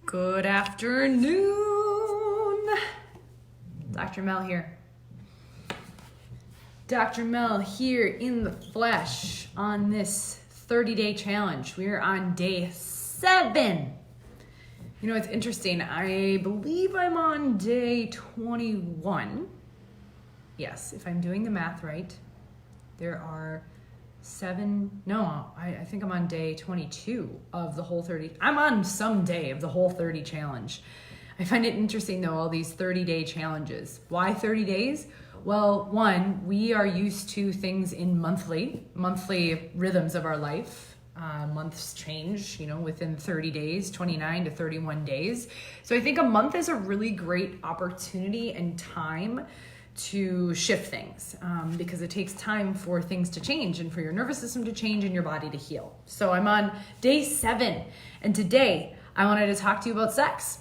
Good afternoon. Dr. Mel here. Dr. Mel here in the flesh on this 30-day challenge. We're on day 7. You know, it's interesting. I believe I'm on day 21. Yes, if I'm doing the math right. There are 7, no, I think I'm on day 22 of the whole 30. I'm on some day of the whole 30 challenge. I find it interesting though, all these 30-day challenges. Why 30 days? Well, one, we are used to things in monthly rhythms of our life. Months change, within 30 days, 29 to 31 days. So I think a month is a really great opportunity and time to shift things because it takes time for things to change and for your nervous system to change and your body to heal. So I'm on day 7, and today I wanted to talk to you about sex.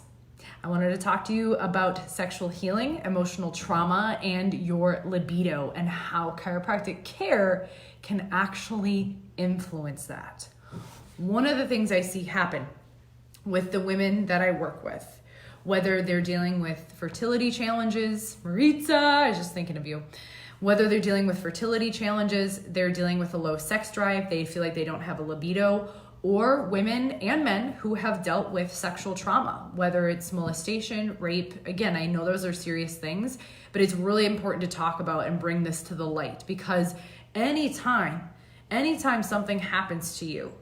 I wanted to talk to you about sexual healing, emotional trauma, and your libido, and how chiropractic care can actually influence that. One of the things I see happen with the women that I work with, whether they're dealing with fertility challenges, Maritza, I was just thinking of you. Whether they're dealing with fertility challenges, they're dealing with a low sex drive, they feel like they don't have a libido, or women and men who have dealt with sexual trauma, whether it's molestation, rape. Again, I know those are serious things, but it's really important to talk about and bring this to the light, because anytime something happens to you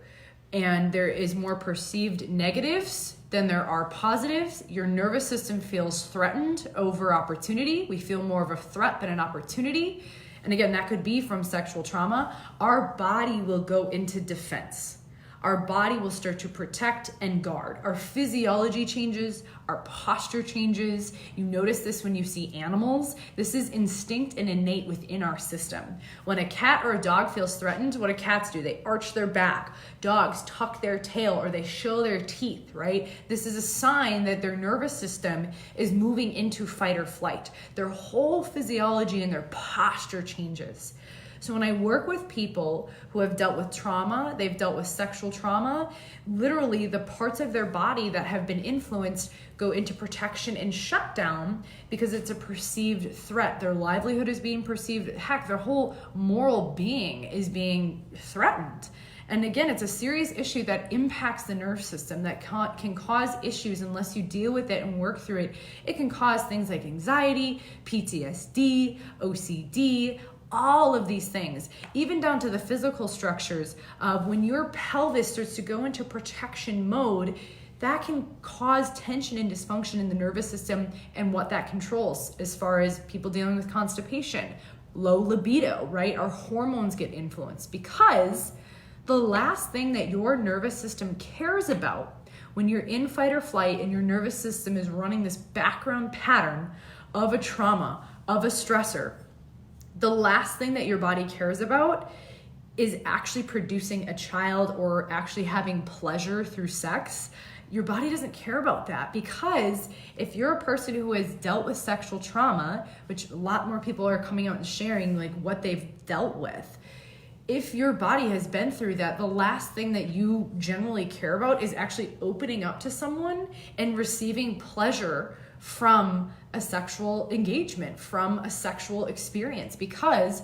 and there is more perceived negatives than there are positives, your nervous system feels threatened over opportunity. We feel more of a threat than an opportunity. And again, that could be from sexual trauma. Our body will go into defense. Our body will start to protect and guard. Our physiology changes, our posture changes. You notice this when you see animals. This is instinct and innate within our system. When a cat or a dog feels threatened, what do cats do? They arch their back. Dogs tuck their tail or they show their teeth, right? This is a sign that their nervous system is moving into fight or flight. Their whole physiology and their posture changes. So when I work with people who have dealt with trauma, they've dealt with sexual trauma, literally the parts of their body that have been influenced go into protection and shutdown because it's a perceived threat. Their livelihood is being perceived. Heck, their whole moral being is being threatened. And again, it's a serious issue that impacts the nerve system, that can cause issues unless you deal with it and work through it. It can cause things like anxiety, PTSD, OCD, all of these things, even down to the physical structures of when your pelvis starts to go into protection mode, that can cause tension and dysfunction in the nervous system and what that controls as far as people dealing with constipation, low libido, right? Our hormones get influenced because the last thing that your nervous system cares about when you're in fight or flight and your nervous system is running this background pattern of a trauma, of a stressor, the last thing that your body cares about is actually producing a child or actually having pleasure through sex. Your body doesn't care about that, because if you're a person who has dealt with sexual trauma, which a lot more people are coming out and sharing like what they've dealt with, if your body has been through that, the last thing that you generally care about is actually opening up to someone and receiving pleasure from a sexual engagement, from a sexual experience. Because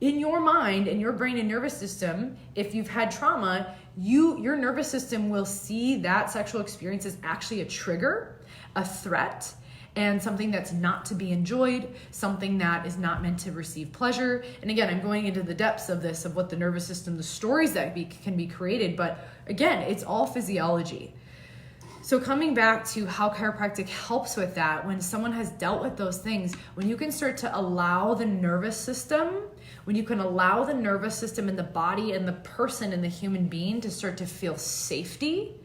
in your mind and your brain and nervous system, if you've had trauma, your nervous system will see that sexual experience as actually a trigger, a threat, and something that's not to be enjoyed, something that is not meant to receive pleasure. And again, I'm going into the depths of this, of what the nervous system, the stories that can be created, but again, it's all physiology. So coming back to how chiropractic helps with that, when someone has dealt with those things, when you can start to allow the nervous system, when you can allow the nervous system and the body and the person and the human being to start to feel safety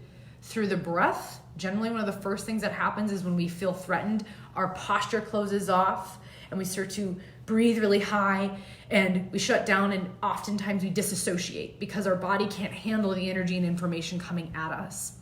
through the breath. Generally, one of the first things that happens is when we feel threatened, our posture closes off and we start to breathe really high and we shut down, and oftentimes we disassociate because our body can't handle the energy and information coming at us.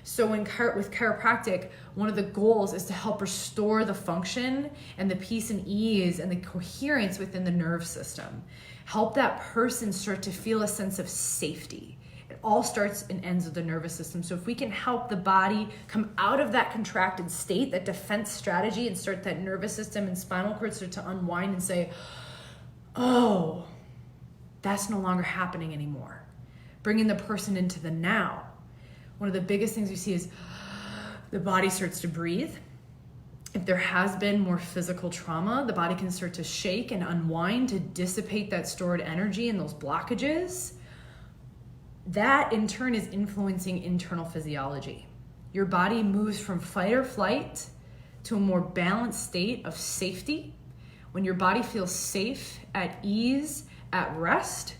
So with chiropractic, one of the goals is to help restore the function and the peace and ease and the coherence within the nerve system. Help that person start to feel a sense of safety. And all starts and ends with the nervous system. So if we can help the body come out of that contracted state, that defense strategy, and start that nervous system and spinal cord start to unwind and say, oh, that's no longer happening anymore. Bringing the person into the now. One of the biggest things we see is the body starts to breathe. If there has been more physical trauma, the body can start to shake and unwind to dissipate that stored energy and those blockages. That in turn is influencing internal physiology. Your body moves from fight or flight to a more balanced state of safety. When your body feels safe, at ease, at rest,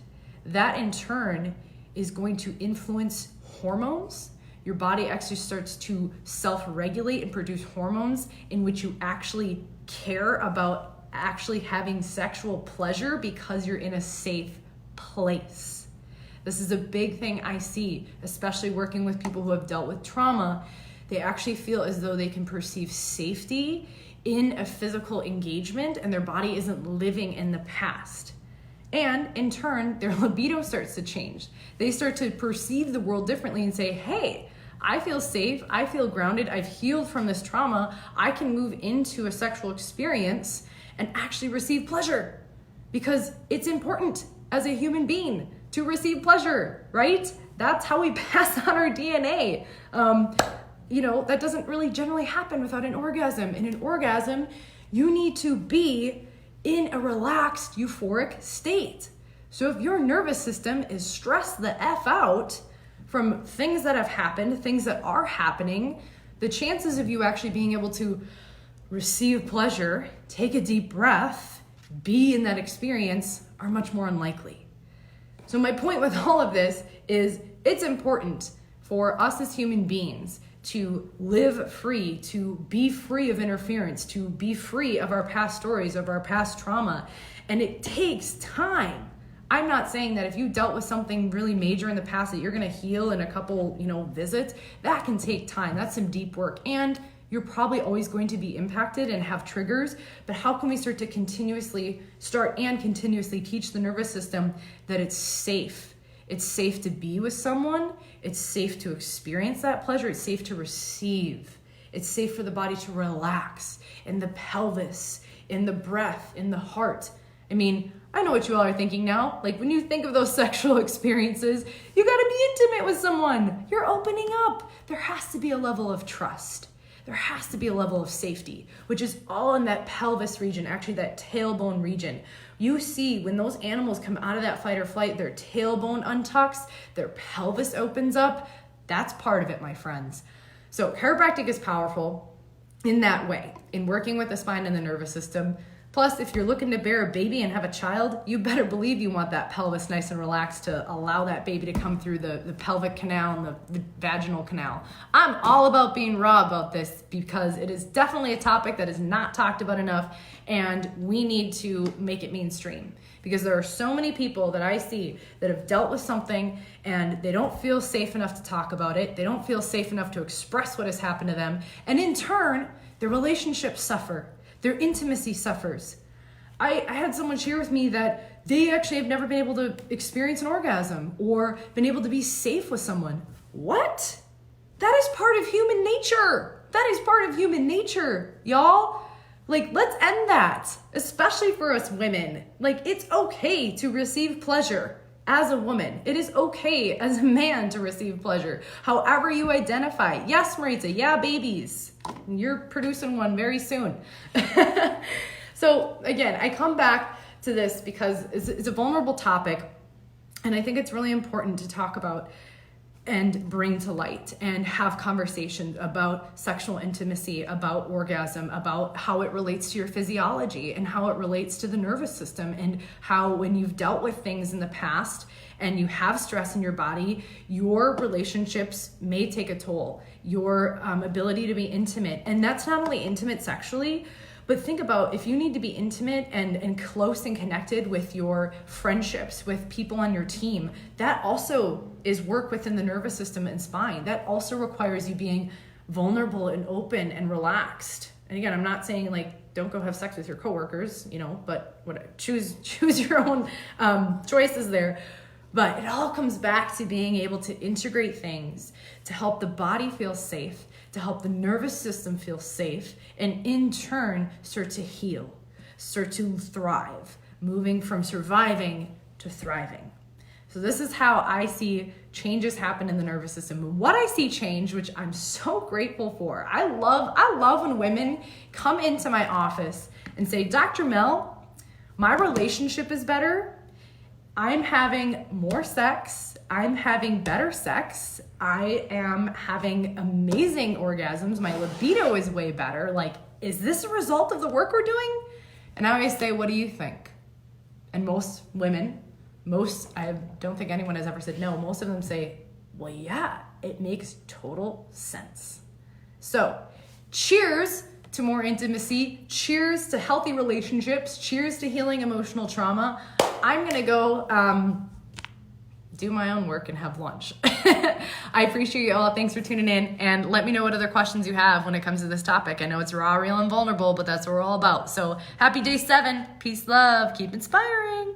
that in turn is going to influence hormones. Your body actually starts to self-regulate and produce hormones in which you actually care about actually having sexual pleasure because you're in a safe place. This is a big thing I see, especially working with people who have dealt with trauma. They actually feel as though they can perceive safety in a physical engagement and their body isn't living in the past. And in turn, their libido starts to change. They start to perceive the world differently and say, hey, I feel safe, I feel grounded, I've healed from this trauma, I can move into a sexual experience and actually receive pleasure. Because it's important as a human being to receive pleasure, right? That's how we pass on our DNA. That doesn't really generally happen without an orgasm. In an orgasm, you need to be in a relaxed, euphoric state. So if your nervous system is stressed the F out from things that have happened, things that are happening, the chances of you actually being able to receive pleasure, take a deep breath, be in that experience are much more unlikely. So my point with all of this is it's important for us as human beings to live free, to be free of interference, to be free of our past stories, of our past trauma. And it takes time. I'm not saying that if you dealt with something really major in the past that you're gonna heal in a couple, visits. That can take time. That's some deep work. And you're probably always going to be impacted and have triggers, but how can we start to continuously teach the nervous system that it's safe? It's safe to be with someone. It's safe to experience that pleasure. It's safe to receive. It's safe for the body to relax in the pelvis, in the breath, in the heart. I mean, I know what you all are thinking now. Like when you think of those sexual experiences, you gotta be intimate with someone. You're opening up. There has to be a level of trust. There has to be a level of safety, which is all in that pelvis region, actually that tailbone region. You see when those animals come out of that fight or flight, their tailbone untucks, their pelvis opens up. That's part of it, my friends. So chiropractic is powerful in that way, in working with the spine and the nervous system. Plus, if you're looking to bear a baby and have a child, you better believe you want that pelvis nice and relaxed to allow that baby to come through the pelvic canal and the vaginal canal. I'm all about being raw about this because it is definitely a topic that is not talked about enough, and we need to make it mainstream because there are so many people that I see that have dealt with something and they don't feel safe enough to talk about it. They don't feel safe enough to express what has happened to them, and in turn, their relationships suffer. Their intimacy suffers. I had someone share with me that they actually have never been able to experience an orgasm or been able to be safe with someone. What? That is part of human nature. That is part of human nature, y'all. Like, let's end that, especially for us women. Like, it's okay to receive pleasure as a woman. It is okay as a man to receive pleasure, however you identify. Yes, Maritza, yeah, babies. You're producing one very soon. So again, I come back to this because it's a vulnerable topic, and I think it's really important to talk about and bring to light and have conversations about sexual intimacy, about orgasm, about how it relates to your physiology and how it relates to the nervous system, and how when you've dealt with things in the past and you have stress in your body, your relationships may take a toll. Your ability to be intimate, and that's not only intimate sexually, but think about if you need to be intimate and close and connected with your friendships, with people on your team, that also is work within the nervous system and spine. That also requires you being vulnerable and open and relaxed. And again, I'm not saying like don't go have sex with your coworkers, but choose your own choices there. But it all comes back to being able to integrate things to help the body feel safe, to help the nervous system feel safe, and in turn start to heal, start to thrive, moving from surviving to thriving. So this is how I see changes happen in the nervous system. What I see change, which I'm so grateful for. I love when women come into my office and say, Dr. Mel, my relationship is better. I'm having more sex. I'm having better sex. I am having amazing orgasms. My libido is way better. Like, is this a result of the work we're doing? And I always say, what do you think? And most women, I don't think anyone has ever said no. Most of them say, well, yeah, it makes total sense. So cheers to more intimacy. Cheers to healthy relationships. Cheers to healing emotional trauma. I'm going to go do my own work and have lunch. I appreciate you all. Thanks for tuning in. And let me know what other questions you have when it comes to this topic. I know it's raw, real, and vulnerable, but that's what we're all about. So happy day 7. Peace, love. Keep inspiring.